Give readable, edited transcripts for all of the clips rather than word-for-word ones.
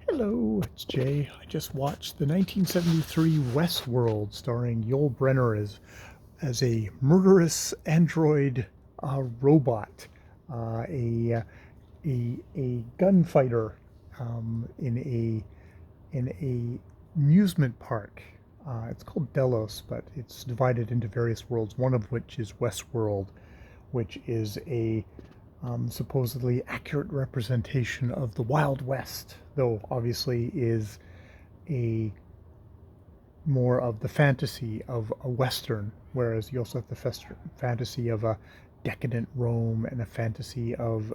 Hello, it's Jay. I just watched the 1973 Westworld starring Yul Brynner as a murderous android robot, a gunfighter in a amusement park. It's called Delos, but it's divided into various worlds. One of which is Westworld, which is a supposedly accurate representation of the Wild West, though obviously is a more of the fantasy of a Western, whereas you also have the fantasy of a decadent Rome and a fantasy of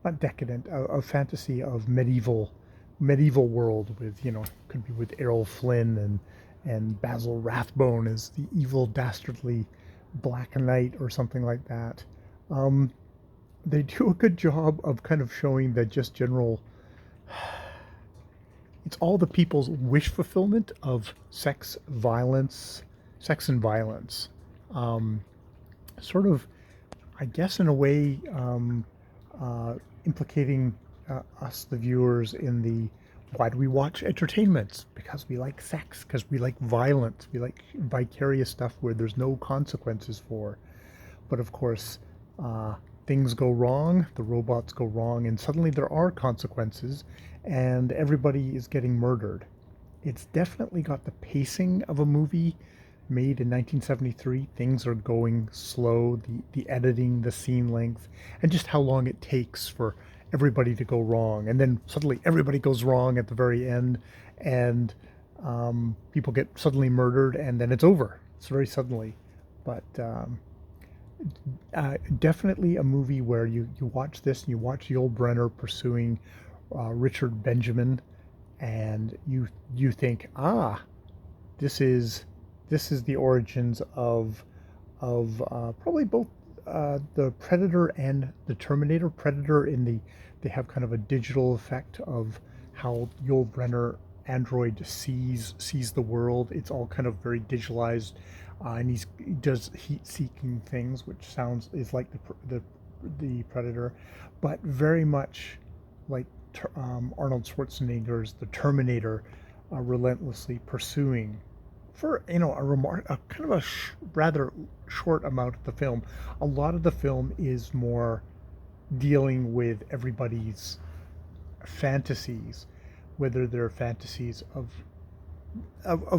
not decadent, a fantasy of medieval world with, could be with Errol Flynn and Basil Rathbone as the evil dastardly Black Knight or something like that. Um, they do a good job of kind of showing that just general, it's all the people's wish fulfillment of sex and violence. Um, Sort of, I guess, in a way, implicating us, the viewers, in the why do we watch entertainments? Because we like sex, because we like violence, we like vicarious stuff where there's no consequences for. But of course, uh, things go wrong, the robots go wrong, and suddenly there are consequences, and everybody is getting murdered. It's definitely got the pacing of a movie made in 1973. Things are going slow, the editing, the scene length, and just how long it takes for everybody to go wrong. And then suddenly everybody goes wrong at the very end, and people get suddenly murdered, and then it's over. It's very suddenly. But definitely a movie where you watch this and you watch Yul Brynner pursuing Richard Benjamin, and you think, this is this is the origins of probably both the Predator and the Terminator. Predator in they have kind of a digital effect of how Yul Brynner android sees the world. It's all kind of very digitalized, and he does heat-seeking things, which sounds is like the Predator, but very much like Arnold Schwarzenegger's The Terminator, relentlessly pursuing for a kind of rather short amount of the film. A lot of the film is more dealing with everybody's fantasies, whether they're fantasies of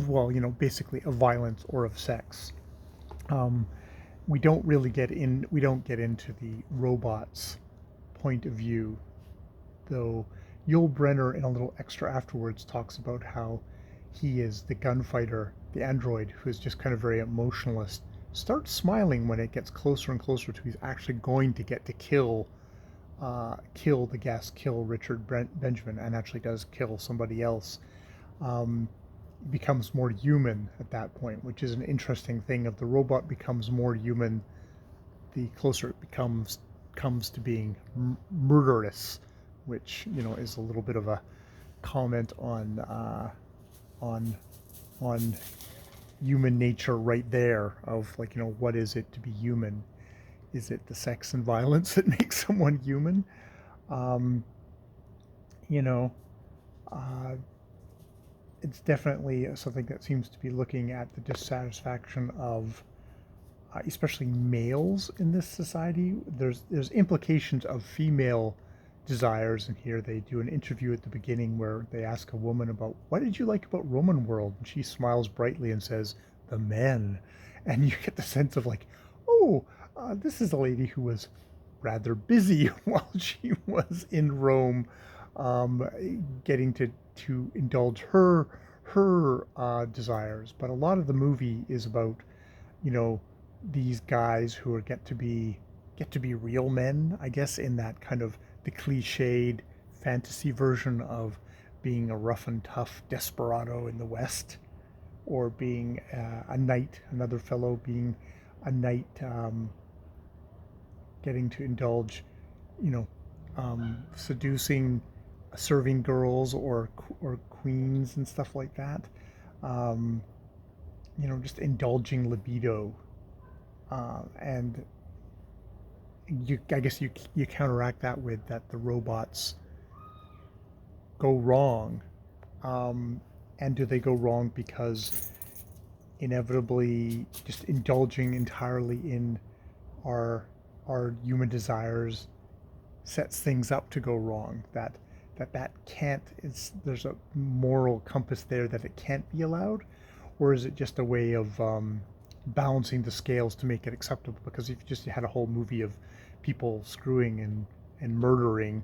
well, basically of violence or of sex. Um, we don't get into the robot's point of view, though. Yul Brynner, in a little extra afterwards, talks about how he is the gunfighter, the android, who is just kind of very emotionless, starts smiling when it gets closer and closer to he's actually going to get to kill the guest, kill Richard Benjamin, and actually does kill somebody else. Um, becomes more human at that point, which is an interesting thing. If the robot becomes more human, the closer it comes to being murderous, which is a little bit of a comment on on human nature right there. Of like, what is it to be human? Is it the sex and violence that makes someone human? Um, you know, uh, it's definitely something that seems to be looking at the dissatisfaction of especially males in this society. There's implications of female desires in here. They do an interview at the beginning where they ask a woman about what did you like about Roman World, and she smiles brightly and says the men, and you get the sense of like, oh, this is a lady who was rather busy while she was in Rome, um, getting to indulge her desires. But a lot of the movie is about, you know, these guys who are get to be real men, I guess, in that kind of the cliched fantasy version of being a rough and tough desperado in the West, or being a knight, another fellow being a knight, getting to indulge, you know, seducing, serving girls or queens and stuff like that. Um, just indulging libido, and I guess you counteract that with that the robots go wrong? Um, and do they go wrong because inevitably just indulging entirely in our human desires sets things up to go wrong? That can't, it's, there's a moral compass there that it can't be allowed, or is it just a way of balancing the scales to make it acceptable? Because if you just had a whole movie of people screwing and murdering,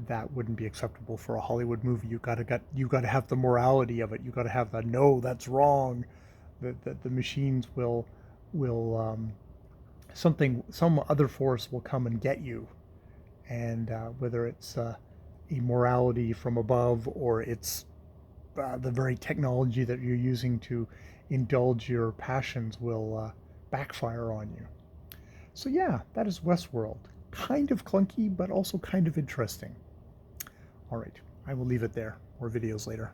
that wouldn't be acceptable for a Hollywood movie. You got to have the morality of it. You got to have the no, that's wrong. That the machines will some other force will come and get you, and whether it's a morality from above, or it's the very technology that you're using to indulge your passions will backfire on you. So yeah, that is Westworld. Kind of clunky, but also kind of interesting. All right, I will leave it there. More videos later.